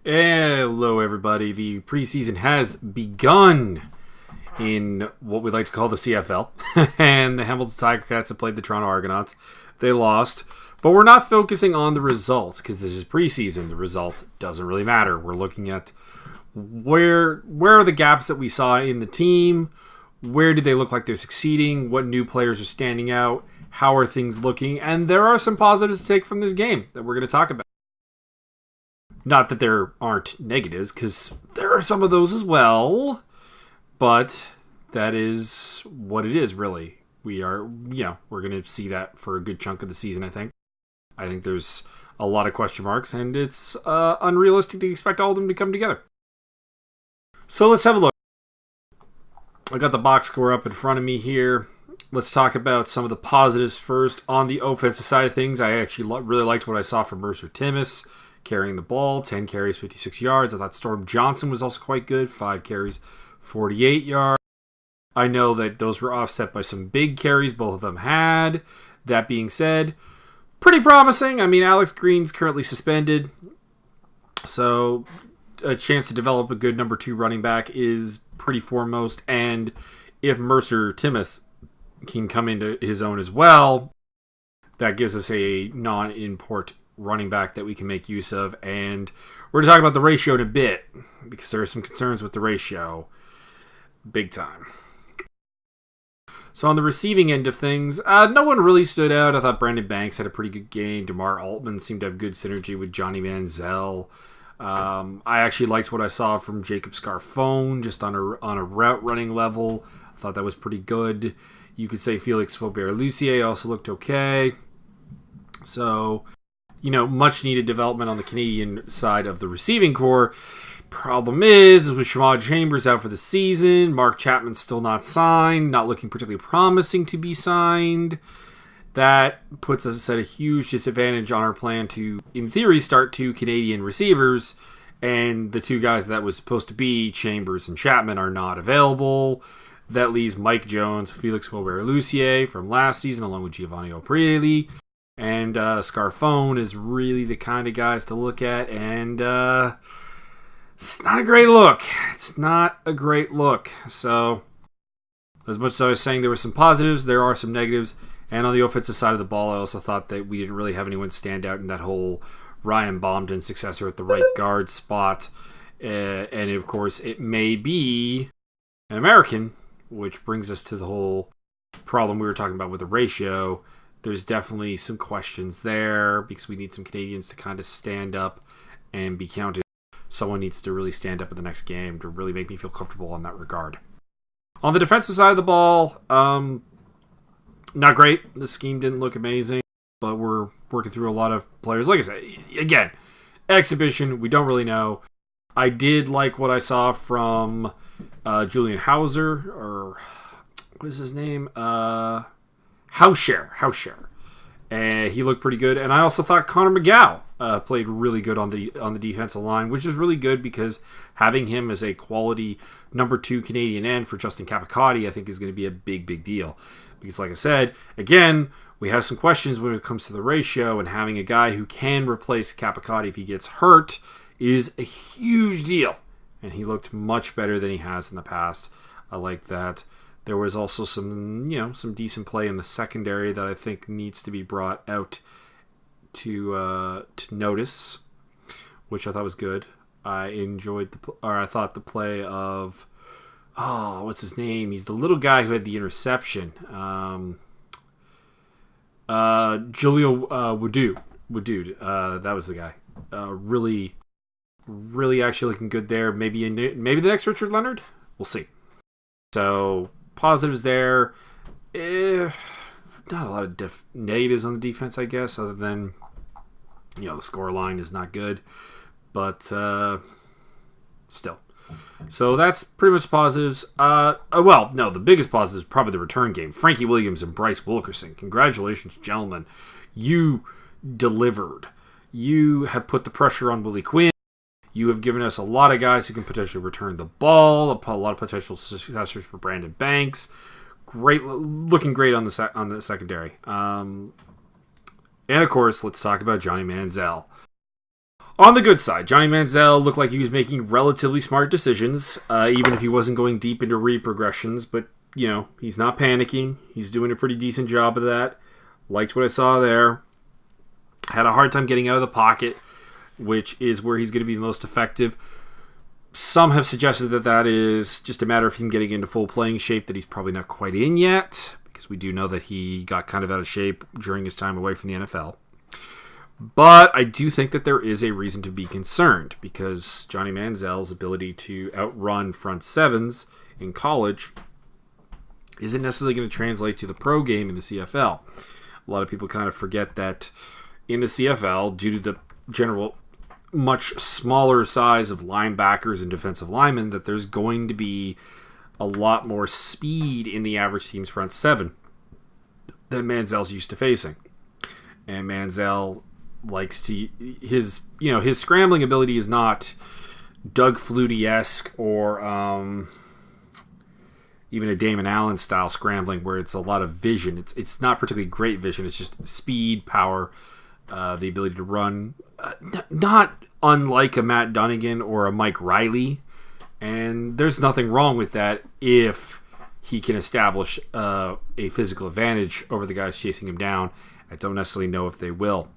Hello, everybody. The preseason has begun in what we like to call the CFL. And the Hamilton Tiger Cats have played the Toronto Argonauts. They lost. But we're not focusing on the result because this is preseason. The result doesn't really matter. We're looking at where are the gaps that we saw in the team? Where do they look like they're succeeding? What new players are standing out? How are things looking? And there are some positives to take from this game that we're going to talk about. Not that there aren't negatives, because there are some of those as well. But that is what it is, really. We're going to see that for a good chunk of the season, I think. I think there's a lot of question marks, and it's unrealistic to expect all of them to come together. So let's have a look. I got the box score up in front of me here. Let's talk about some of the positives first. On the offensive side of things, I actually really liked what I saw from Mercer Timmis. Carrying the ball, 10 carries, 56 yards. I thought Storm Johnson was also quite good, 5 carries, 48 yards. I know that those were offset by some big carries both of them had. That being said, pretty promising. I mean, Alex Green's currently suspended, so a chance to develop a good number 2 running back is pretty foremost. And if Mercer Timmis can come into his own as well, that gives us a non-import running back that we can make use of. And we're going to talk about the ratio in a bit because there are some concerns with the ratio. Big time. So on the receiving end of things, no one really stood out. I thought Brandon Banks had a pretty good game. DeMar Altman seemed to have good synergy with Johnny Manziel. I actually liked what I saw from Jacob Scarfone just on a route running level. I thought that was pretty good. You could say Felix Faubert-Lucier also looked okay. So, much needed development on the Canadian side of the receiving core. Problem is with Shamad Chambers out for the season, Mark Chapman's still not signed, not looking particularly promising to be signed. That puts us at a huge disadvantage on our plan to, in theory, start 2 Canadian receivers, and the 2 guys that was supposed to be, Chambers and Chapman, are not available. That leaves Mike Jones, Felix Faubert-Lucier from last season, along with Giovanni O'Prieli. And Scarfone is really the kind of guys to look at, and it's not a great look. It's not a great look. So, as much as I was saying there were some positives, there are some negatives. And on the offensive side of the ball, I also thought that we didn't really have anyone stand out in that whole Ryan Bomden successor at the right guard spot. And of course, it may be an American, which brings us to the whole problem we were talking about with the ratio. There's definitely some questions there because we need some Canadians to kind of stand up and be counted. Someone needs to really stand up in the next game to really make me feel comfortable in that regard. On the defensive side of the ball, not great. The scheme didn't look amazing, but we're working through a lot of players. Like I said, again, exhibition, we don't really know. I did like what I saw from Julian Hauser, or what is his name? Hauscher. And he looked pretty good. And I also thought Connor McGow played really good on the defensive line, which is really good because having him as a quality number 2 Canadian end for Justin Capicotti, I think is going to be a big, big deal. Because like I said, again, we have some questions when it comes to the ratio, and having a guy who can replace Capicotti if he gets hurt is a huge deal. And he looked much better than he has in the past. I like that. There was also some decent play in the secondary that I think needs to be brought out to notice, which I thought was good. I thought the play of, what's his name? He's the little guy who had the interception. Julio Woodou. That was the guy. Really, really actually looking good there. Maybe the next Richard Leonard? We'll see. So, positives there. Not a lot of negatives on the defense, I guess, other than, the score line is not good. But, still. So, that's pretty much positives. The biggest positive is probably the return game. Frankie Williams and Bryce Wilkerson. Congratulations, gentlemen. You delivered. You have put the pressure on Willie Quinn. You have given us a lot of guys who can potentially return the ball, a lot of potential successors for Brandon Banks. Looking great on the secondary. And of course, let's talk about Johnny Manziel. On the good side, Johnny Manziel looked like he was making relatively smart decisions, even if he wasn't going deep into read progressions. But, he's not panicking. He's doing a pretty decent job of that. Liked what I saw there. Had a hard time getting out of the pocket, which is where he's going to be the most effective. Some have suggested that is just a matter of him getting into full playing shape that he's probably not quite in yet, because we do know that he got kind of out of shape during his time away from the NFL. But I do think that there is a reason to be concerned, because Johnny Manziel's ability to outrun front sevens in college isn't necessarily going to translate to the pro game in the CFL. A lot of people kind of forget that in the CFL, due to the general much smaller size of linebackers and defensive linemen, that there's going to be a lot more speed in the average team's front seven than Manziel's used to facing. And Manziel likes to his scrambling ability is not Doug Flutie-esque or even a Damon Allen style scrambling where it's a lot of vision. It's not particularly great vision. It's just speed, power, the ability to run. Not unlike a Matt Dunnigan or a Mike Riley, and there's nothing wrong with that if he can establish a physical advantage over the guys chasing him down. I don't necessarily know if they will.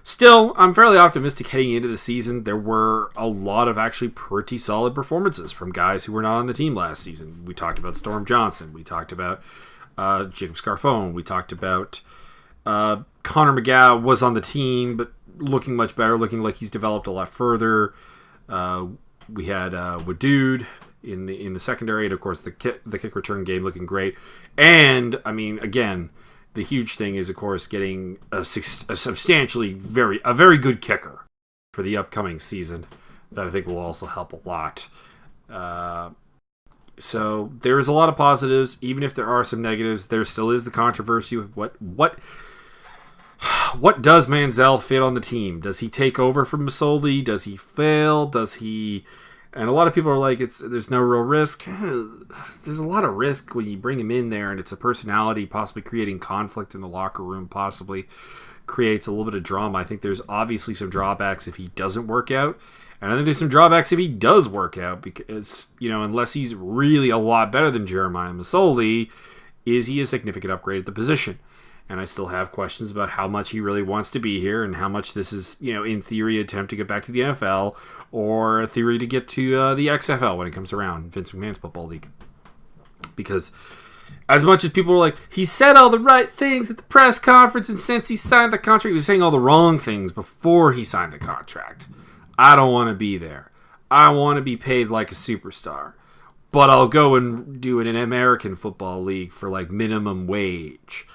Still, I'm fairly optimistic heading into the season. There were a lot of actually pretty solid performances from guys who were not on the team last season. We talked about Storm Johnson. We talked about Jacob Scarfone. We talked about Connor McGow was on the team, but looking much better, looking like he's developed a lot further. We had Wadood in the secondary, and of course the kick return game looking great. And I mean, again, the huge thing is, of course, getting a very good kicker for the upcoming season that I think will also help a lot. So there is a lot of positives, even if there are some negatives. There still is the controversy of what does Manziel fit on the team? Does he take over from Masoli? Does he fail? Does he? And a lot of people are like, there's no real risk. There's a lot of risk when you bring him in there, and it's a personality, possibly creating conflict in the locker room, possibly creates a little bit of drama. I think there's obviously some drawbacks if he doesn't work out, and I think there's some drawbacks if he does work out, because, unless he's really a lot better than Jeremiah Masoli, is he a significant upgrade at the position? And I still have questions about how much he really wants to be here and how much this is, in theory, an attempt to get back to the NFL or a theory to get to the XFL when it comes around, Vince McMahon's football league. Because as much as people were like, he said all the right things at the press conference, and since he signed the contract, he was saying all the wrong things before he signed the contract. I don't want to be there. I want to be paid like a superstar. But I'll go and do it in an American football league for like minimum wage.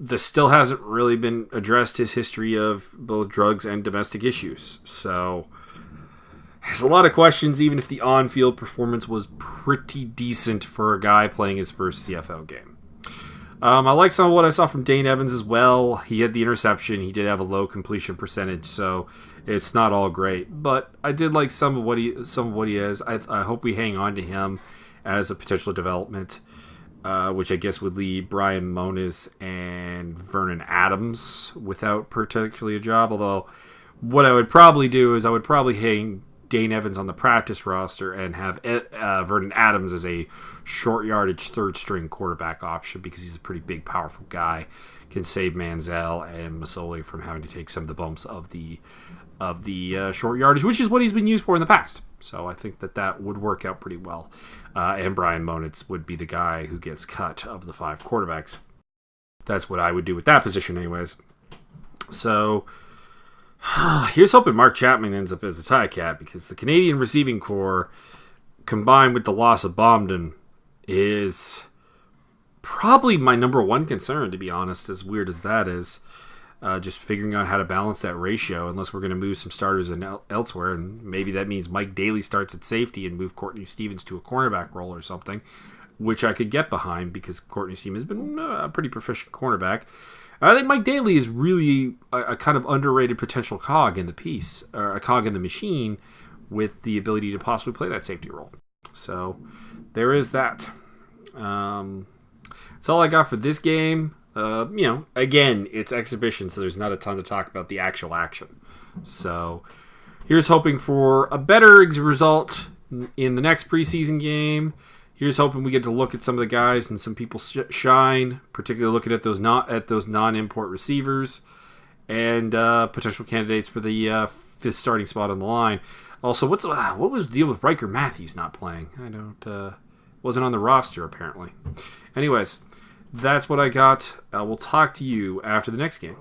This still hasn't really been addressed, his history of both drugs and domestic issues. So there's a lot of questions, even if the on-field performance was pretty decent for a guy playing his first CFL game. I like some of what I saw from Dane Evans as well. He had the interception. He did have a low completion percentage, so it's not all great. But I did like some of what he has. I hope we hang on to him as a potential development. Which I guess would leave Brian Moniz and Vernon Adams without particularly a job. Although, what I would probably do is I would probably hang Dane Evans on the practice roster and have Vernon Adams as a short yardage third string quarterback option, because he's a pretty big, powerful guy. Can save Manziel and Masoli from having to take some of the bumps of the short yardage, which is what he's been used for in the past. So I think that would work out pretty well. And Brian Moniz would be the guy who gets cut of the 5 quarterbacks. That's what I would do with that position anyways. So here's hoping Mark Chapman ends up as a tie cat, because the Canadian receiving corps, combined with the loss of Bomden, is probably my number one concern, to be honest, as weird as that is. Just figuring out how to balance that ratio, unless we're going to move some starters elsewhere, and maybe that means Mike Daly starts at safety and move Courtney Stevens to a cornerback role or something, which I could get behind, because Courtney Stevens has been a pretty proficient cornerback. I think Mike Daly is really a kind of underrated potential cog in the piece, or a cog in the machine, with the ability to possibly play that safety role. So there is that. That's all I got for this game. again, it's exhibition, so there's not a ton to talk about the actual action. So here's hoping for a better result in the next preseason game. Here's hoping we get to look at some of the guys and some people shine, particularly looking at those non-import receivers and potential candidates for the fifth starting spot on the line. Also, what was the deal with Riker Matthews not playing? Wasn't on the roster apparently. Anyways, that's what I got. We'll talk to you after the next game.